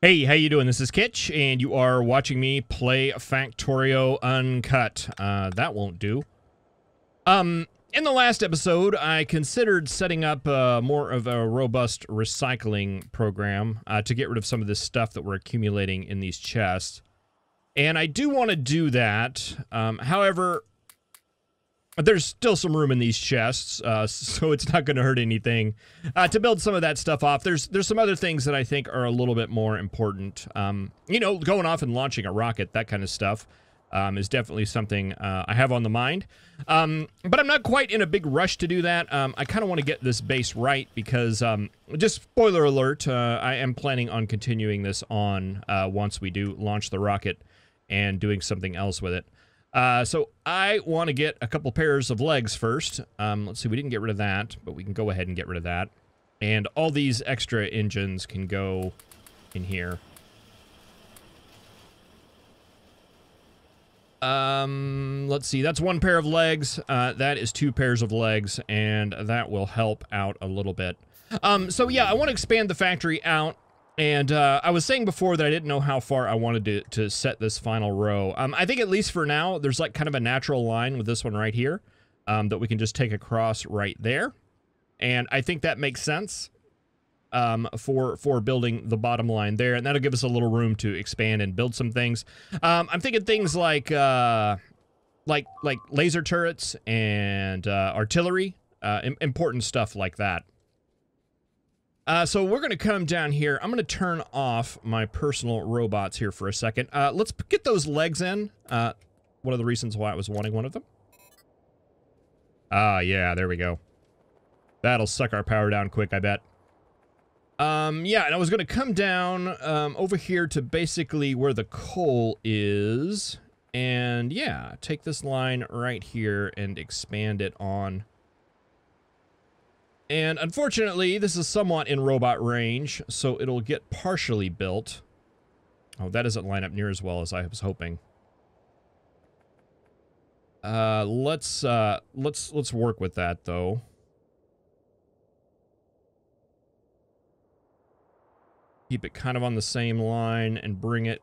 Hey, how you doing? This is Kitch, and you are watching me play Factorio Uncut. That won't do. In the last episode, I considered setting up more of a robust recycling program to get rid of some of this stuff that we're accumulating in these chests. And I do want to do that. However, there's still some room in these chests, so it's not going to hurt anything to build some of that stuff off. There's some other things that I think are a little bit more important. You know, going off and launching a rocket, that kind of stuff, is definitely something I have on the mind. But I'm not quite in a big rush to do that. I kind of want to get this base right because, just spoiler alert, I am planning on continuing this on once we do launch the rocket and doing something else with it. So I want to get a couple pairs of legs first. Let's see, we didn't get rid of that, but we can go ahead and get rid of that. And all these extra engines can go in here. Let's see, that's one pair of legs. That is two pairs of legs, and that will help out a little bit. So yeah, I want to expand the factory out. And I was saying before that I didn't know how far I wanted to set this final row. I think at least for now, there's like kind of a natural line with this one right here that we can just take across right there. And I think that makes sense for building the bottom line there. And that'll give us a little room to expand and build some things. I'm thinking things like laser turrets and artillery, important stuff like that. So we're going to come down here. I'm going to turn off my personal robots here for a second. Let's get those legs in. One of the reasons why I was wanting one of them. Yeah, there we go. That'll suck our power down quick, I bet. Yeah, and I was going to come down over here to basically where the coal is. And yeah, take this line right here and expand it on. And unfortunately, this is somewhat in robot range, so it'll get partially built. Oh, that doesn't line up near as well as I was hoping. Let's work with that though. Keep it kind of on the same line and bring it.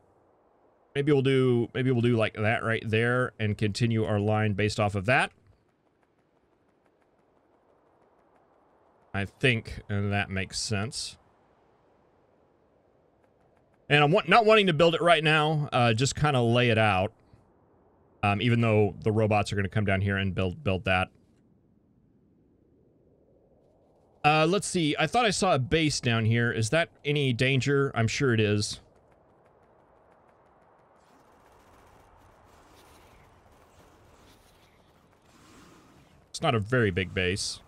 Maybe we'll do like that right there and continue our line based off of that. I think that makes sense. And I'm not wanting to build it right now, just kind of lay it out. Even though the robots are going to come down here and build that. Let's see. I thought I saw a base down here. Is that any danger? I'm sure it is. It's not a very big base.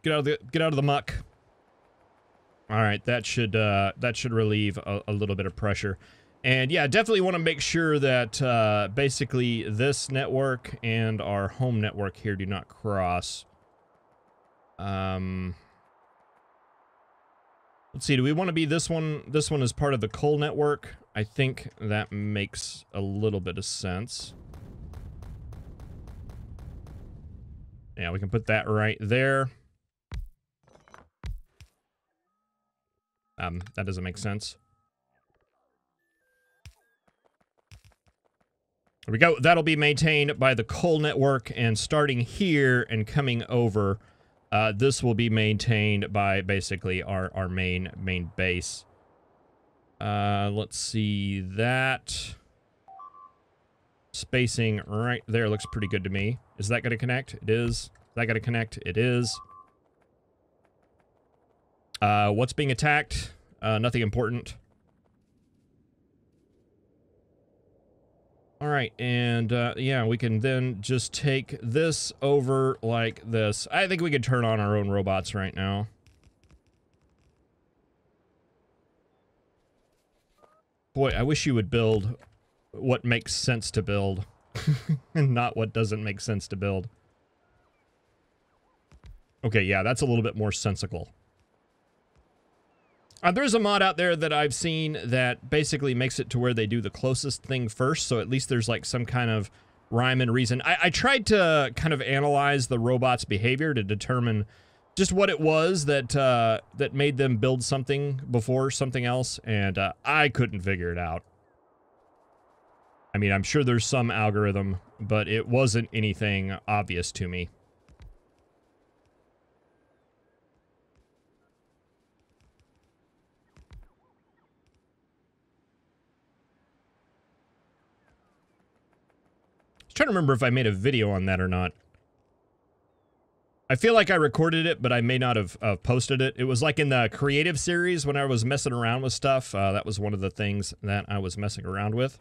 Get out of the muck. All right, that should relieve a little bit of pressure. And yeah, definitely want to make sure that basically this network and our home network here do not cross. Let's see, do we want to be this one? This one is part of the coal network. I think that makes a little bit of sense. Yeah, we can put that right there. That doesn't make sense. There we go. That'll be maintained by the coal network, and starting here and coming over, this will be maintained by basically our main base. Let's see, that spacing right there looks pretty good to me. Is that going to connect? It is. Is that going to connect? It is. What's being attacked? Nothing important. All right, and yeah, we can then just take this over like this. I think we could turn on our own robots right now. Boy, I wish you would build what makes sense to build, and not what doesn't make sense to build. Okay, yeah, that's a little bit more sensical. There's a mod out there that I've seen that basically makes it to where they do the closest thing first, so at least there's like some kind of rhyme and reason. I tried to kind of analyze the robot's behavior to determine just what it was that that made them build something before something else, and I couldn't figure it out. I mean, I'm sure there's some algorithm, but it wasn't anything obvious to me. Trying to remember if I made a video on that or not. I feel like I recorded it, but I may not have posted it. It was like in the creative series when I was messing around with stuff. That was one of the things that I was messing around with.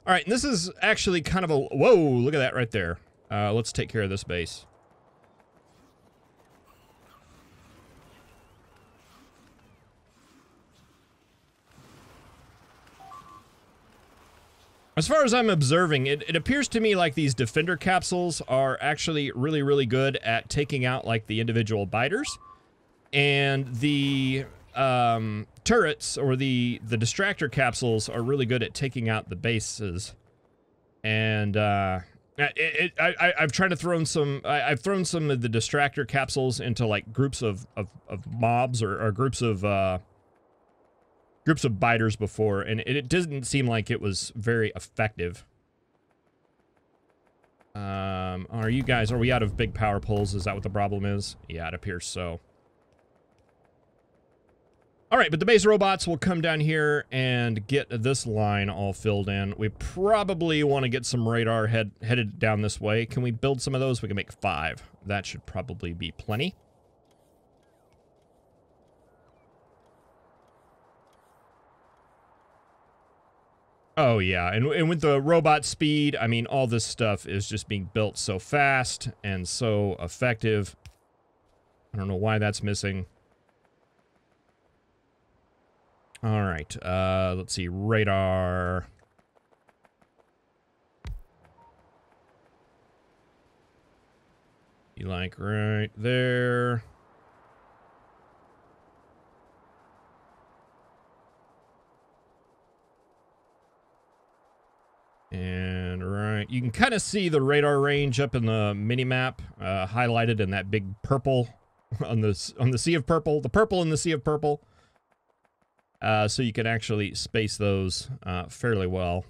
All right, and this is actually kind of a... Whoa, look at that right there. Let's take care of this base. As far as I'm observing, it appears to me like these defender capsules are actually really, really good at taking out like the individual biters, and the turrets or the distractor capsules are really good at taking out the bases. And I've tried to throw some. I've thrown some of the distractor capsules into like groups of mobs or groups of biters before, and it doesn't seem like it was very effective. Are we out of big power poles? Is that what the problem is? Yeah, it appears so. All right, but the base robots will come down here and get this line all filled in. We probably want to get some radar headed down this way. Can we build some of those? We can make 5. That should probably be plenty. Oh, yeah, and with the robot speed, I mean, all this stuff is just being built so fast and so effective. I don't know why that's missing. All right, let's see, radar. You like right there. And right, you can kind of see the radar range up in the mini-map, highlighted in that big purple on the sea of purple, the purple in the sea of purple. So you can actually space those fairly well.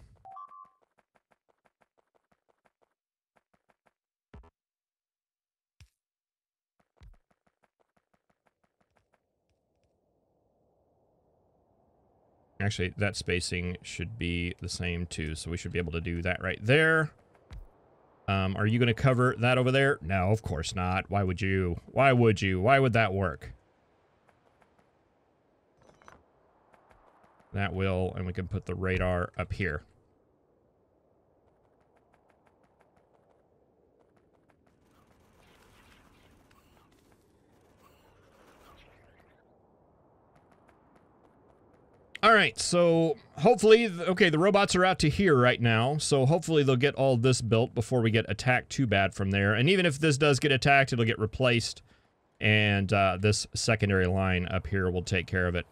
Actually, that spacing should be the same too, so we should be able to do that right there. Are you going to cover that over there? No, of course not. Why would you? Why would you? Why would that work? That will, and we can put the radar up here. All right, so hopefully, okay, the robots are out to here right now, so hopefully they'll get all this built before we get attacked too bad from there. And even if this does get attacked, it'll get replaced, and this secondary line up here will take care of it.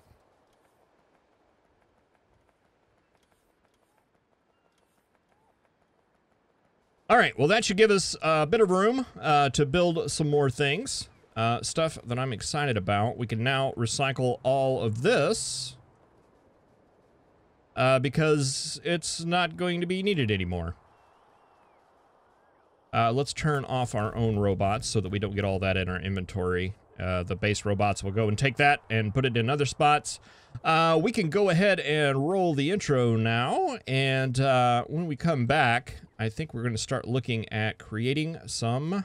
All right, well, that should give us a bit of room to build some more things. Stuff that I'm excited about. We can now recycle all of this. Because it's not going to be needed anymore. Let's turn off our own robots so that we don't get all that in our inventory. The base robots will go and take that and put it in other spots. We can go ahead and roll the intro now, and when we come back, I think we're going to start looking at creating some... Is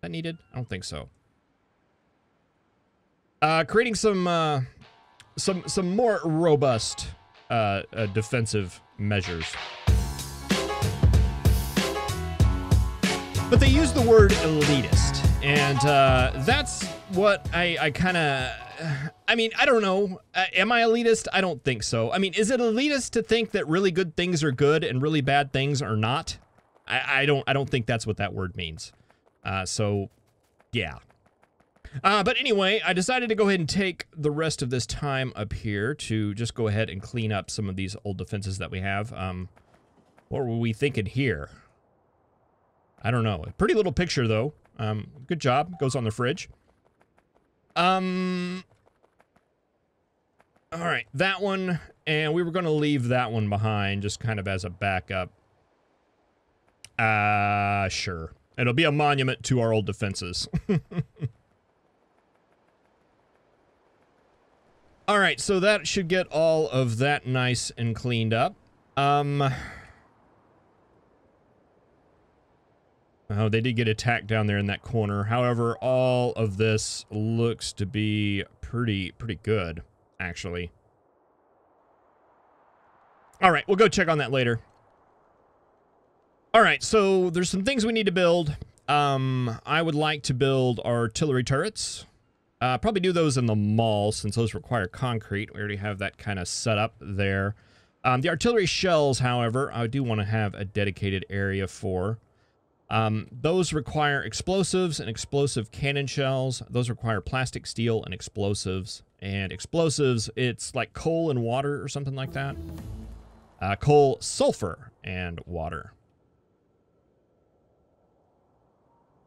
that needed? I don't think so. Creating some more robust defensive measures. But they use the word elitist, and that's what I kind of... I mean, I don't know. Am I elitist? I don't think so. I mean, is it elitist to think that really good things are good and really bad things are not? I don't think that's what that word means. So, yeah. But anyway, I decided to go ahead and take the rest of this time up here to just go ahead and clean up some of these old defenses that we have. What were we thinking here? I don't know. A pretty little picture, though. Good job. Goes on the fridge. All right, that one, and we were going to leave that one behind just kind of as a backup. Sure. It'll be a monument to our old defenses. All right, so that should get all of that nice and cleaned up. Oh, they did get attacked down there in that corner. However, all of this looks to be pretty good, actually. All right, we'll go check on that later. All right, so there's some things we need to build. I would like to build artillery turrets. Probably do those in the mall since those require concrete. We already have that kind of set up there. The artillery shells, however, I do want to have a dedicated area for. Those require explosives and explosive cannon shells. Those require plastic, steel, and explosives. And explosives, it's like coal and water or something like that. Coal, sulfur, and water.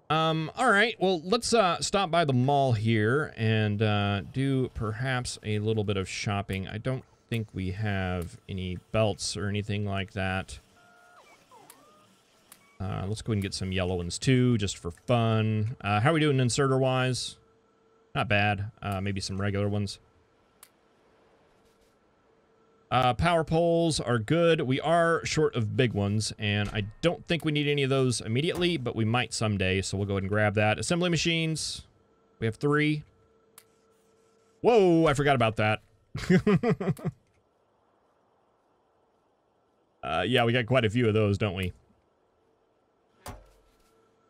All right, well, let's stop by the mall here and do perhaps a little bit of shopping. I don't think we have any belts or anything like that. Let's go ahead and get some yellow ones too, just for fun. How are we doing inserter-wise? Not bad. Maybe some regular ones. Power poles are good. We are short of big ones, and I don't think we need any of those immediately, but we might someday, so we'll go ahead and grab that. Assembly machines. We have 3. Whoa, I forgot about that. Yeah, we got quite a few of those, don't we?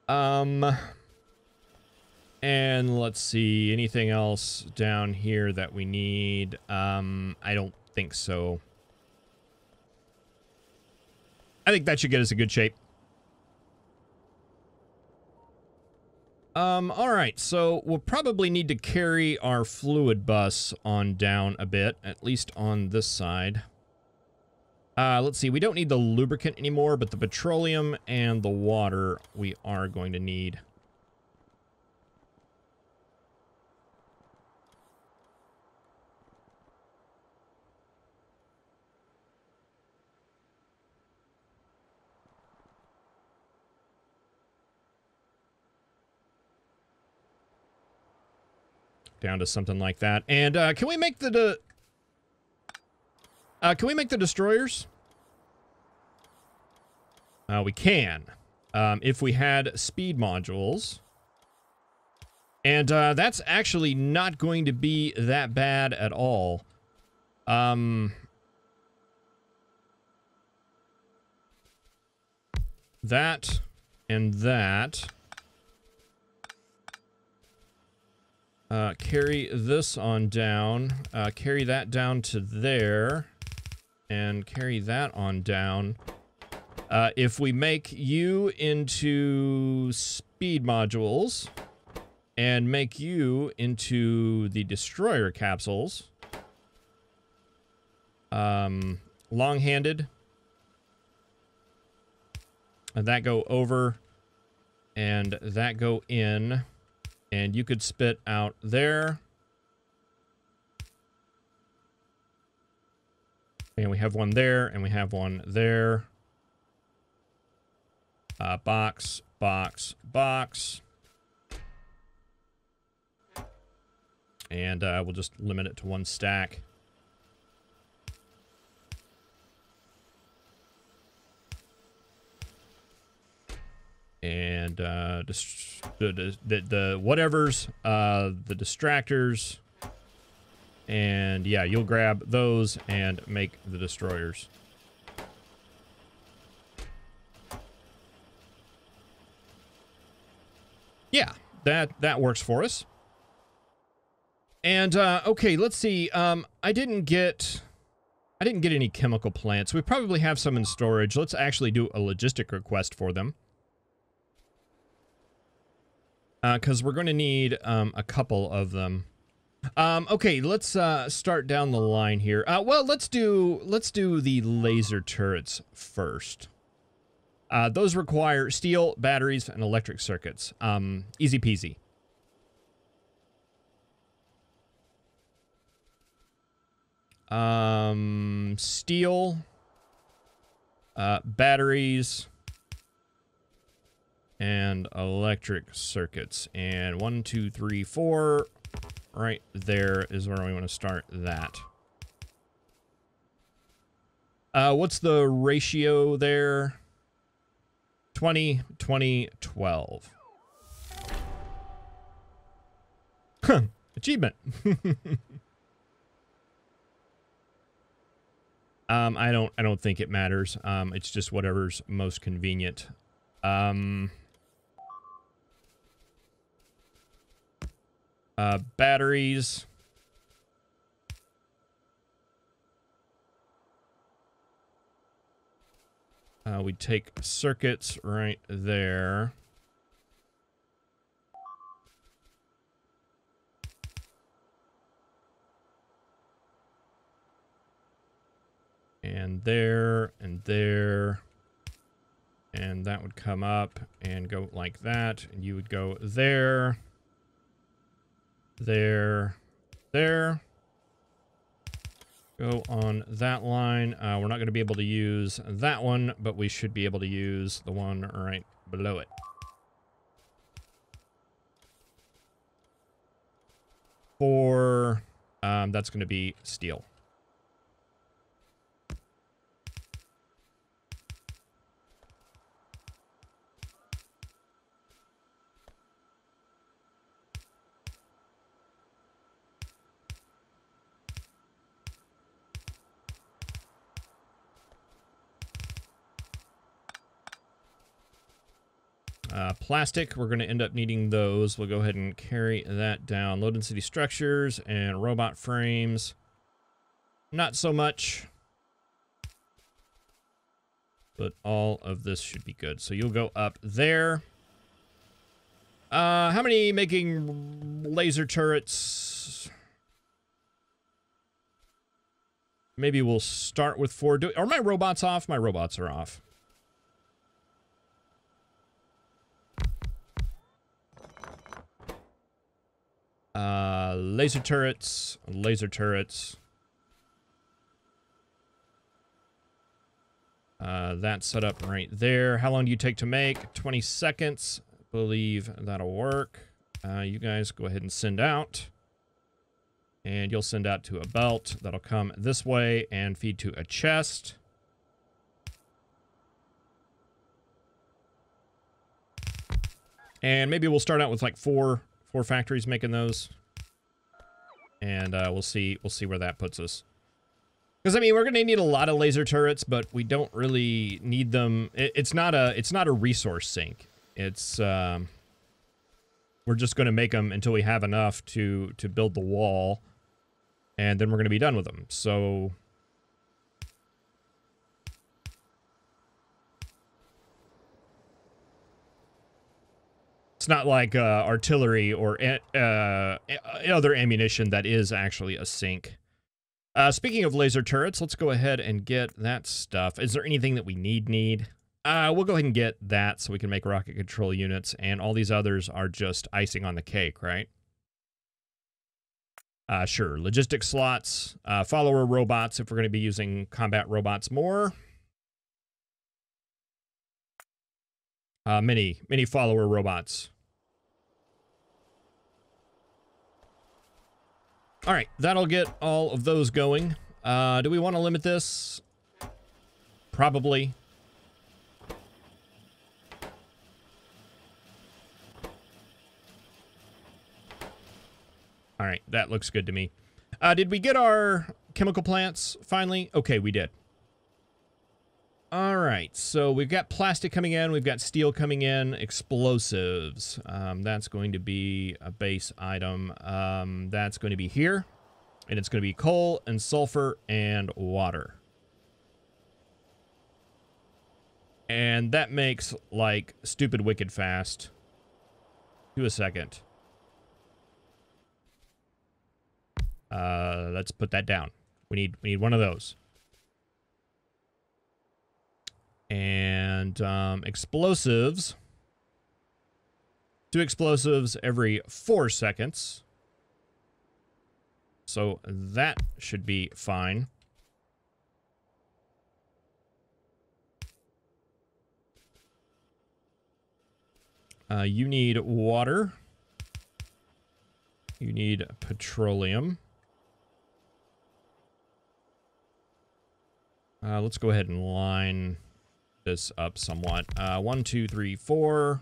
And let's see, anything else down here that we need? I don't think so. I think that should get us a good shape. All right, so we'll probably need to carry our fluid bus on down a bit, at least on this side. Let's see, we don't need the lubricant anymore, but the petroleum and the water we are going to need. Down to something like that. And can we make the destroyers? We can. If we had speed modules. And that's actually not going to be that bad at all. That and that. Carry this on down, carry that down to there, and carry that on down. If we make you into speed modules, and make you into the destroyer capsules, long-handed, and that go over, and that go in. And you could spit out there. And we have one there, and we have one there. Box, box, box. And we'll just limit it to 1 stack. And the whatevers, the distractors, and yeah, you'll grab those and make the destroyers. Yeah, that works for us. And okay, let's see. I didn't get didn't get any chemical plants. We probably have some in storage. Let's actually do a logistic request for them. Because we're going to need a couple of them. Okay, let's start down the line here. Well, let's do the laser turrets first. Those require steel, batteries, and electric circuits. Easy peasy. Steel, batteries, and electric circuits. And 1, 2, 3, 4, right there is where we want to start that. What's the ratio there? 20, 20, 12. Huh, achievement. I don't think it matters. It's just whatever's most convenient. Batteries. We take circuits right there. And there, and there. And that would come up and go like that. And you would go there. There. There. Go on that line. We're not going to be able to use that one, but we should be able to use the one right below it. For, that's going to be steel. Plastic, we're going to end up needing those. We'll go ahead and carry that down. Load density structures and robot frames. Not so much. But all of this should be good. So you'll go up there. How many making laser turrets? Maybe we'll start with 4. Are my robots off? My robots are off. Laser turrets, laser turrets. That's set up right there. How long do you take to make? 20 seconds. Believe that'll work. You guys go ahead and send out. And you'll send out to a belt. That'll come this way and feed to a chest. And maybe we'll start out with like four factories making those. And we'll see where that puts us. Because I mean, we're going to need a lot of laser turrets, but we don't really need them. It's not a resource sink. It's we're just going to make them until we have enough to build the wall, and then we're going to be done with them. So it's not like artillery or other ammunition that is actually a sink. Speaking of laser turrets, let's go ahead and get that stuff. Is there anything that we need? We'll go ahead and get that so we can make rocket control units, and all these others are just icing on the cake, right? Sure. Logistic slots, follower robots if we're going to be using combat robots more. Many follower robots. All right, that'll get all of those going. Do we want to limit this? Probably. All right, that looks good to me. Did we get our chemical plants finally? Okay, we did. All right, so we've got plastic coming in, we've got steel coming in, explosives. That's going to be a base item. That's going to be here, and it's going to be coal and sulfur and water. And that makes, like, stupid wicked fast. Do a second. Let's put that down. We need one of those. And explosives. 2 explosives every 4 seconds. So that should be fine. You need water. You need petroleum. Let's go ahead and line this up somewhat. 1, 2, 3, 4.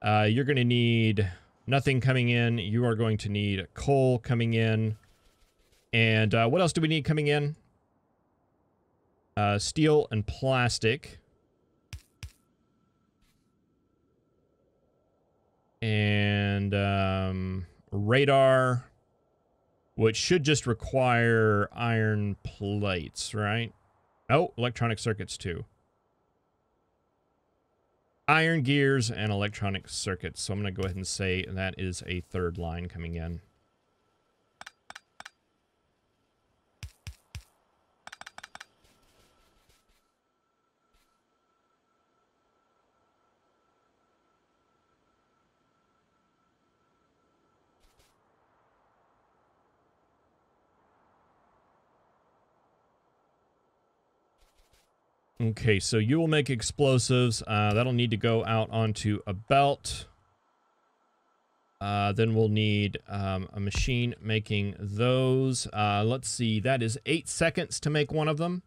You're going to need nothing coming in. You are going to need coal coming in. And what else do we need coming in? Steel and plastic. And radar, which should just require iron plates, right? Oh, electronic circuits too. Iron gears and electronic circuits. So I'm going to go ahead and say that is a 3rd line coming in. Okay, so you will make explosives. That'll need to go out onto a belt. Then we'll need a machine making those. Let's see, that is 8 seconds to make one of them.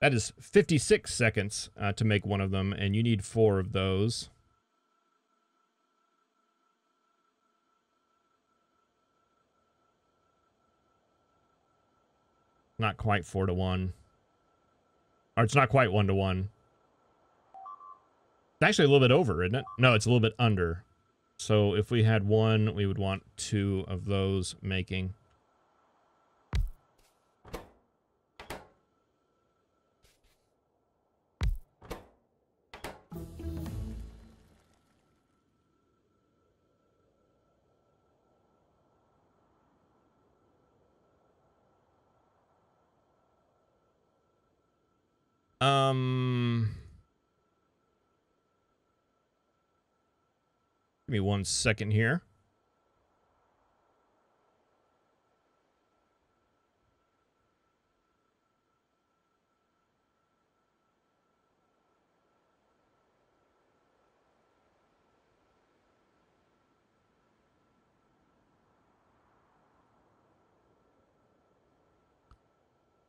That is 56 seconds to make one of them, and you need 4 of those. Not quite 4 to 1. Or it's not quite 1 to 1. It's actually a little bit over, isn't it? No, it's a little bit under. So if we had 1, we would want 2 of those making. Give me 1 second here.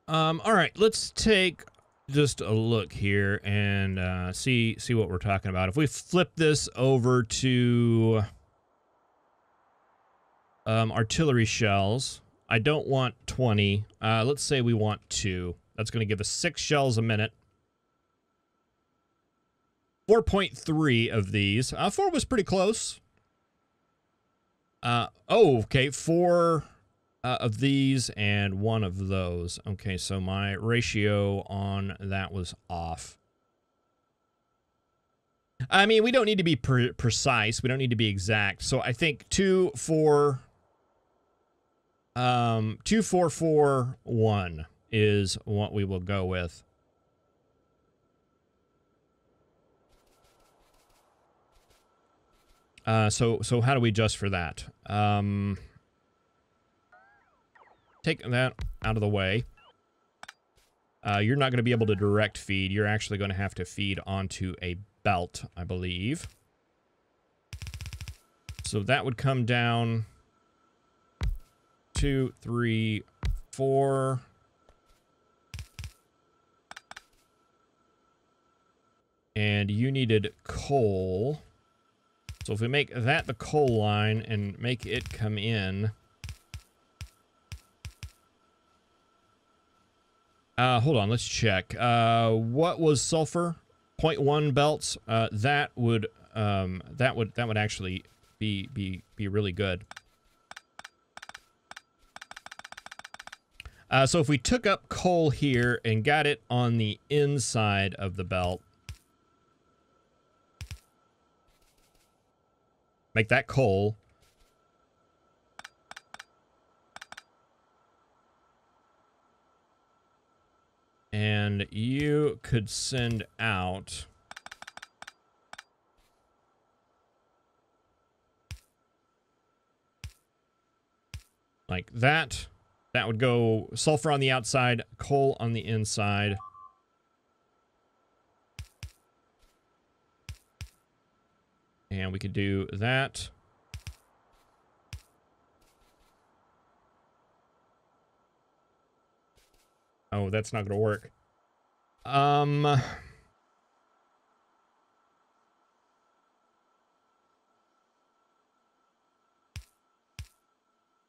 All right, let's take just a look here and see what we're talking about. If we flip this over to artillery shells, I don't want 20. Let's say we want 2. That's going to give us 6 shells a minute. 4.3 of these. 4 was pretty close. Oh, okay, 4 of these and 1 of those. Okay, so my ratio on that was off. I mean, we don't need to be precise. We don't need to be exact. So I think 2, 4, 2, 4, 4, 1 is what we will go with. So how do we adjust for that? Take that out of the way. You're not going to be able to direct feed. You're actually going to have to feed onto a belt, I believe. So that would come down 2, 3, 4. And you needed coal. So if we make that the coal line and make it come in. Hold on, let's check. What was sulfur? 0.1 belts. That would actually be really good. So if we took up coal here and got it on the inside of the belt, make that coal. And you could send out like that. That would go sulfur on the outside, coal on the inside. And we could do that. Oh, that's not going to work.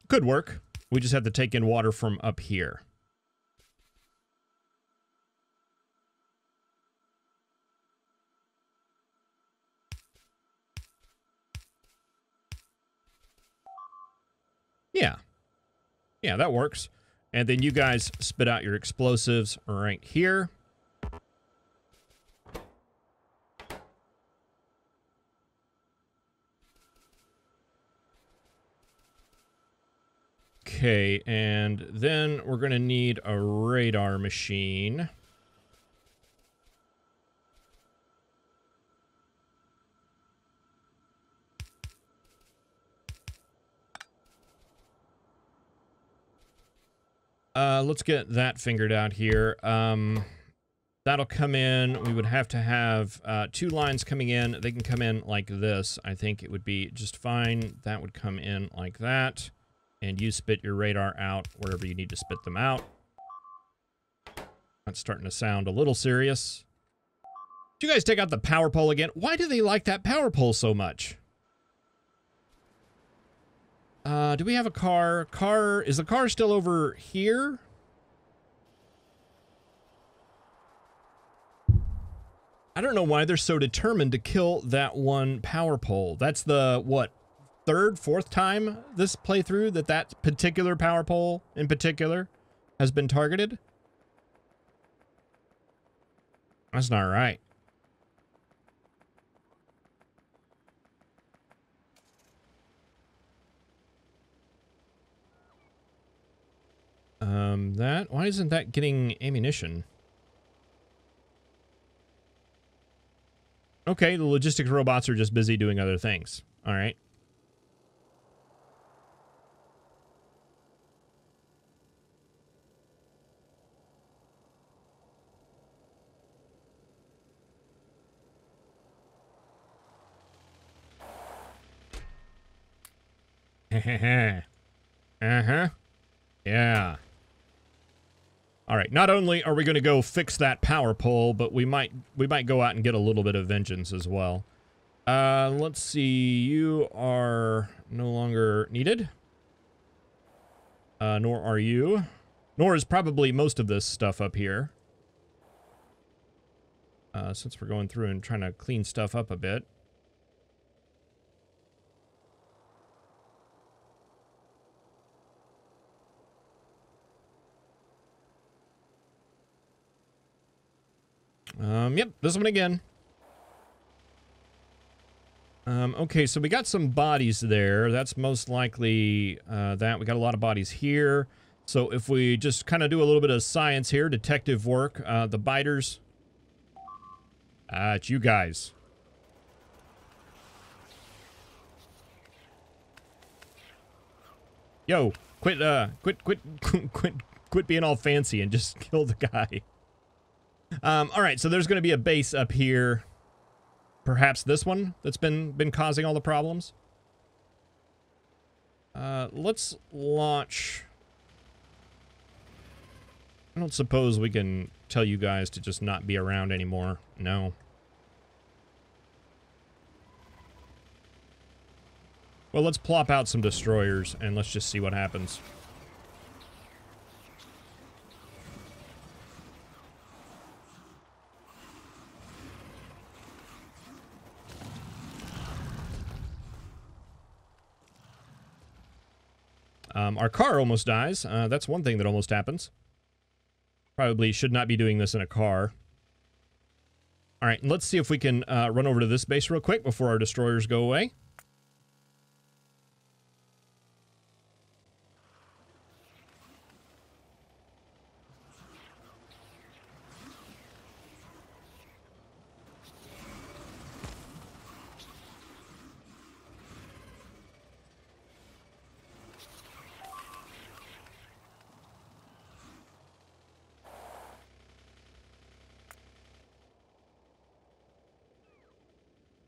Could work. We just have to take in water from up here. Yeah. Yeah, that works. And then you guys spit out your explosives right here. Okay, and then we're going to need a radar machine. Let's get that figured out here. That'll come in. We would have to have 2 lines coming in. They can come in like this. I think it would be just fine. That would come in like that. And you spit your radar out wherever you need to spit them out. That's starting to sound a little serious. Did you guys take out the power pole again? Why do they like that power pole so much? Do we have a car? Is the car still over here? I don't know why they're so determined to kill that one power pole. That's the, what, 3rd, 4th time this playthrough that particular power pole in particular has been targeted? That's not right. Why isn't that getting ammunition? Okay, the logistics robots are just busy doing other things. All right. Uh-huh. Yeah. All right, not only are we going to go fix that power pole, but we might go out and get a little bit of vengeance as well. Let's see. You are no longer needed. Nor are you. Nor is probably most of this stuff up here. Since we're going through and trying to clean stuff up a bit. Yep, this one again. Okay, so we got some bodies there. That's most likely that. We got a lot of bodies here. So if we just kind of do a little bit of science here, detective work, the biters. It's you guys. Yo, quit being all fancy and just kill the guy. All right, so there's going to be a base up here. Perhaps this one that's been causing all the problems. Let's launch. I don't suppose we can tell you guys to just not be around anymore. No. Well, let's plop out some destroyers and let's just see what happens. Our car almost dies. That's one thing that almost happens. Probably should not be doing this in a car. All right, let's see if we can run over to this base real quick before our destroyers go away.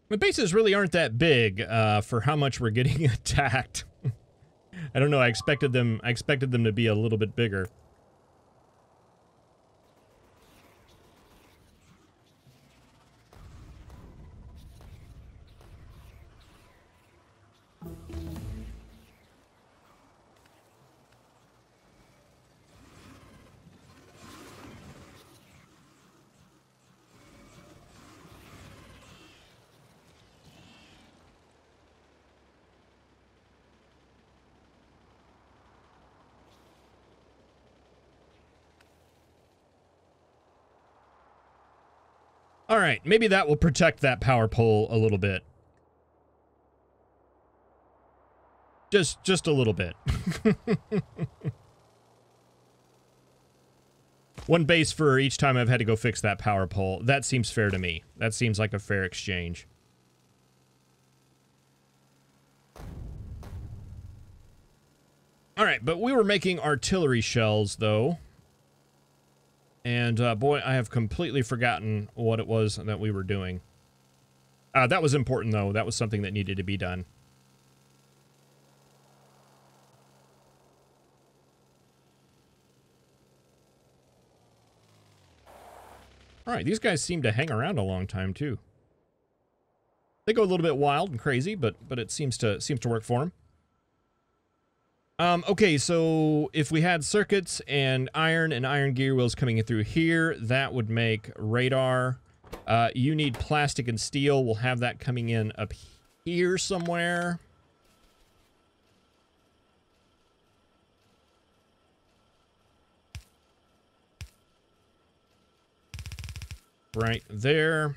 The bases really aren't that big for how much we're getting attacked. I don't know. I expected them to be a little bit bigger. All right, maybe that will protect that power pole a little bit. Just a little bit. One base for each time I've had to go fix that power pole. That seems fair to me. That seems like a fair exchange. All right, but we were making artillery shells, though. And, boy, I have completely forgotten what it was that we were doing. That was important, though. That was something that needed to be done. All right, these guys seem to hang around a long time, too. They go a little bit wild and crazy, but it seems to work for them. Okay, so if we had circuits and iron gear wheels coming in through here, that would make radar. You need plastic and steel. We'll have that coming in up here somewhere. Right there.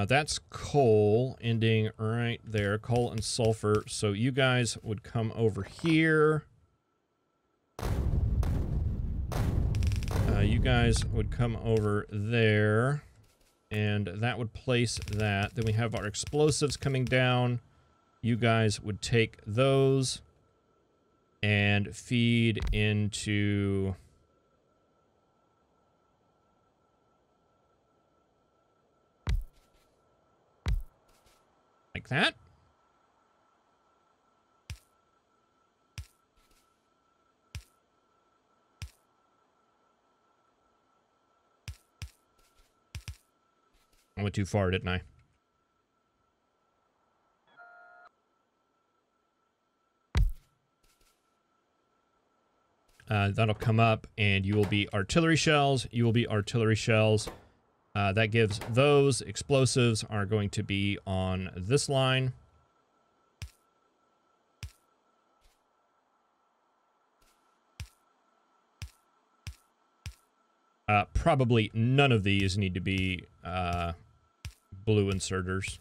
That's coal ending right there. Coal and sulfur. So you guys would come over here. You guys would come over there. And that would place that. Then we have our explosives coming down. You guys would take those and feed into... like that. I went too far, didn't I? That'll come up, and you will be artillery shells. You will be artillery shells. That gives those explosives are going to be on this line. Probably none of these need to be blue inserters.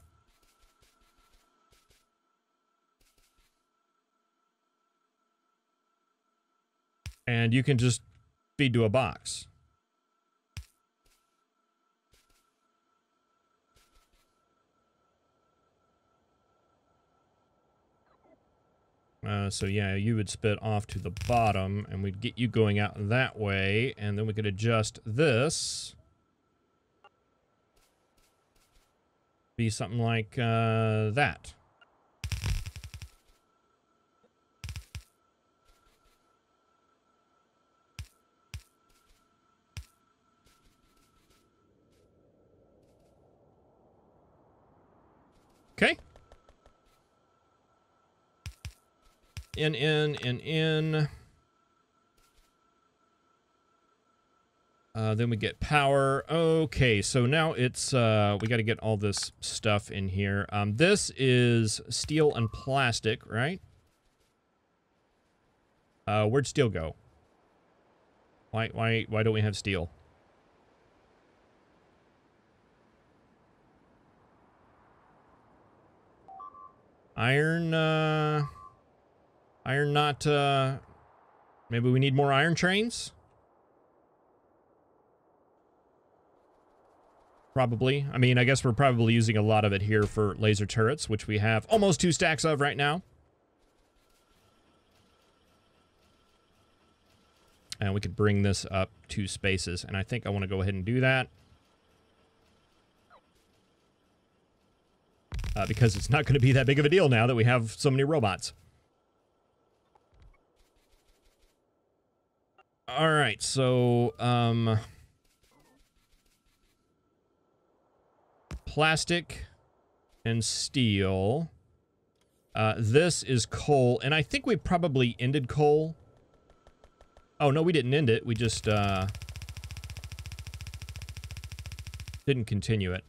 And you can just feed to a box. So yeah, you would spit off to the bottom, and we'd get you going out that way, and then we could adjust this. Be something like that. Okay. In. Then we get power. Okay, so now it's, we got to get all this stuff in here. This is steel and plastic, right? Where'd steel go? Why don't we have steel? Iron, iron not, maybe we need more iron trains? Probably. I mean, I guess we're probably using a lot of it here for laser turrets, which we have almost 2 stacks of right now. And we could bring this up 2 spaces, and I think I want to go ahead and do that. Because it's not going to be that big of a deal now that we have so many robots. Alright, so, plastic and steel. This is coal, and I think we probably ended coal. Oh, no, we didn't end it. We just, didn't continue it.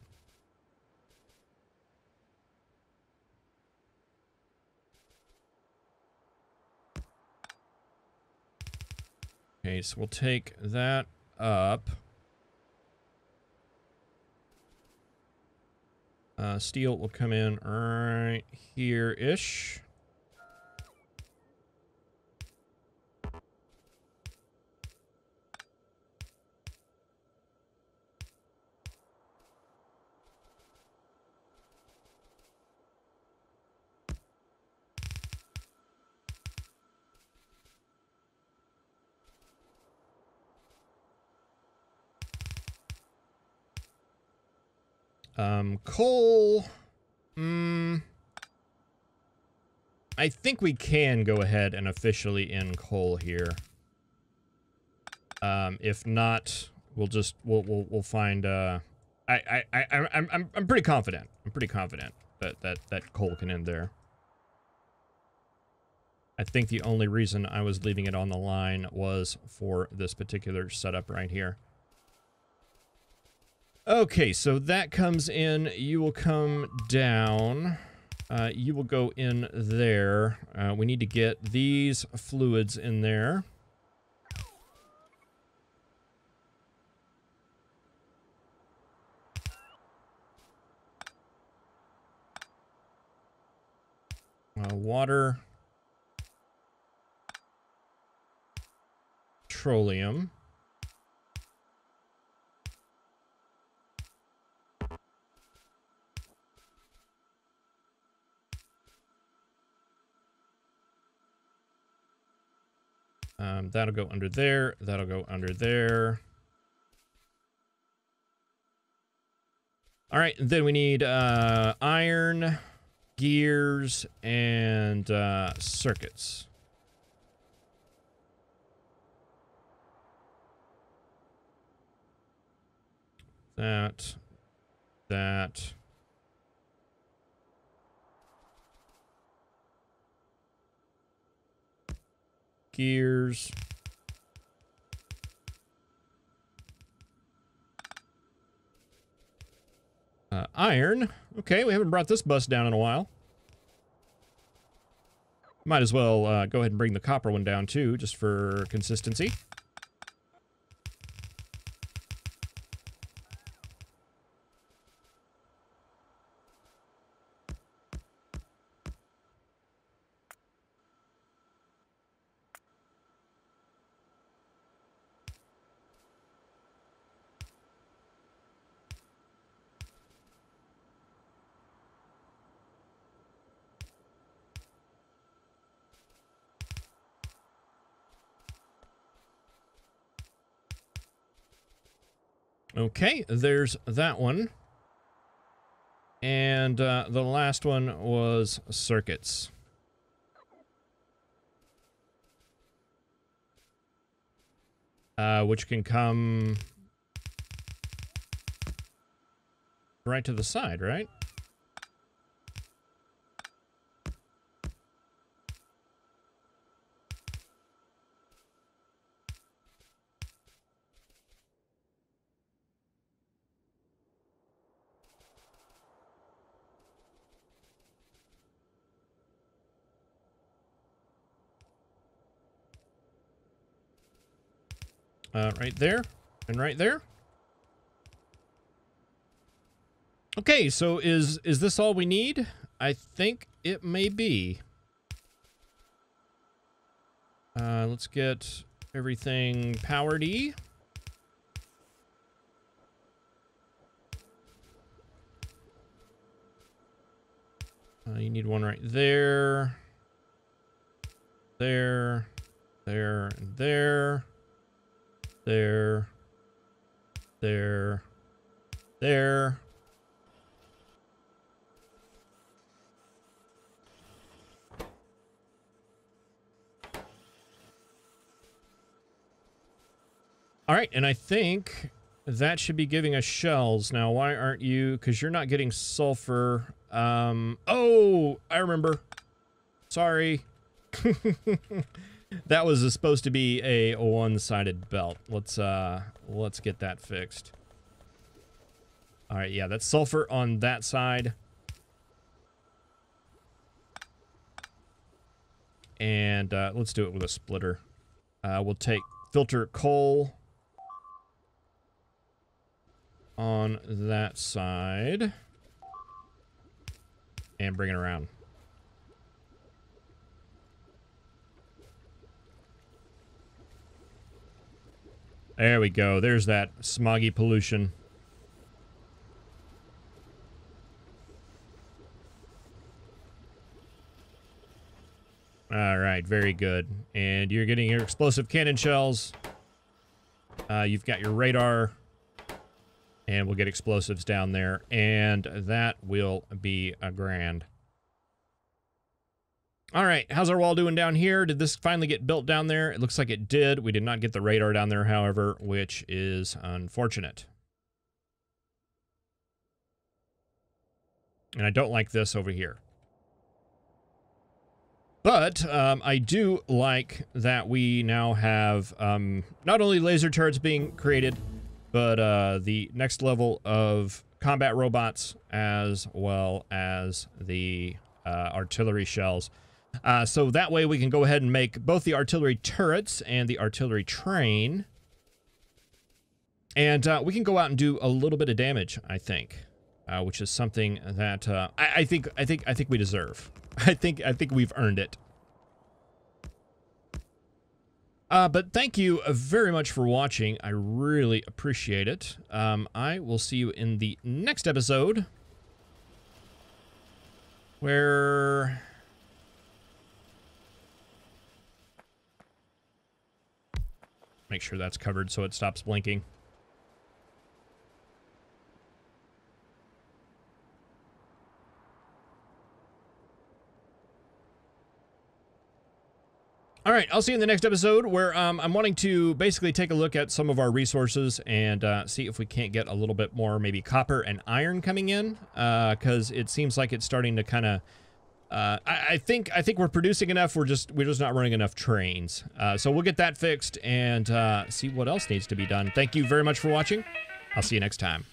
Okay, so we'll take that up. Steel will come in right here-ish. Coal. I think we can go ahead and officially end coal here. If not, we'll find. I'm pretty confident. I'm pretty confident that coal can end there. I think the only reason I was leaving it on the line was for this particular setup right here. Okay, so that comes in. You will come down. You will go in there. We need to get these fluids in there. Water. Petroleum. That'll go under there. That'll go under there. All right, then we need iron, gears, and circuits. That. Gears. Iron. Okay, we haven't brought this bus down in a while. Might as well go ahead and bring the copper one down too, just for consistency. Okay, there's that one. And the last one was circuits. Which can come right to the side, right? right there and right there. Okay, so is this all we need? I think it may be. Let's get everything powered-y. You need one right there. There. There. And there. There. There. There. All right, and I think that should be giving us shells. Now, why aren't you? Because you're not getting sulfur. Oh, I remember. Sorry. That was supposed to be a one-sided belt. Let's get that fixed. All right, yeah, that's sulfur on that side. And let's do it with a splitter. We'll take filter coal on that side and bring it around. There we go. There's that smoggy pollution. All right, very good. And you're getting your explosive cannon shells. You've got your radar. And we'll get explosives down there. And that will be a grand. All right, how's our wall doing down here? Did this finally get built down there? It looks like it did. We did not get the radar down there, however, which is unfortunate. And I don't like this over here. But I do like that we now have not only laser turrets being created, but the next level of combat robots, as well as the artillery shells. So that way we can go ahead and make both the artillery turrets and the artillery train. And we can go out and do a little bit of damage, I think, which is something that I think we deserve. I think we've earned it. But thank you very much for watching. I really appreciate it. I will see you in the next episode, where make sure that's covered so it stops blinking. All right, I'll see you in the next episode, where I'm wanting to basically take a look at some of our resources and see if we can't get a little bit more, maybe copper and iron coming in, because it seems like it's starting to kind of. I think we're producing enough. We're just not running enough trains. So we'll get that fixed and see what else needs to be done. Thank you very much for watching. I'll see you next time.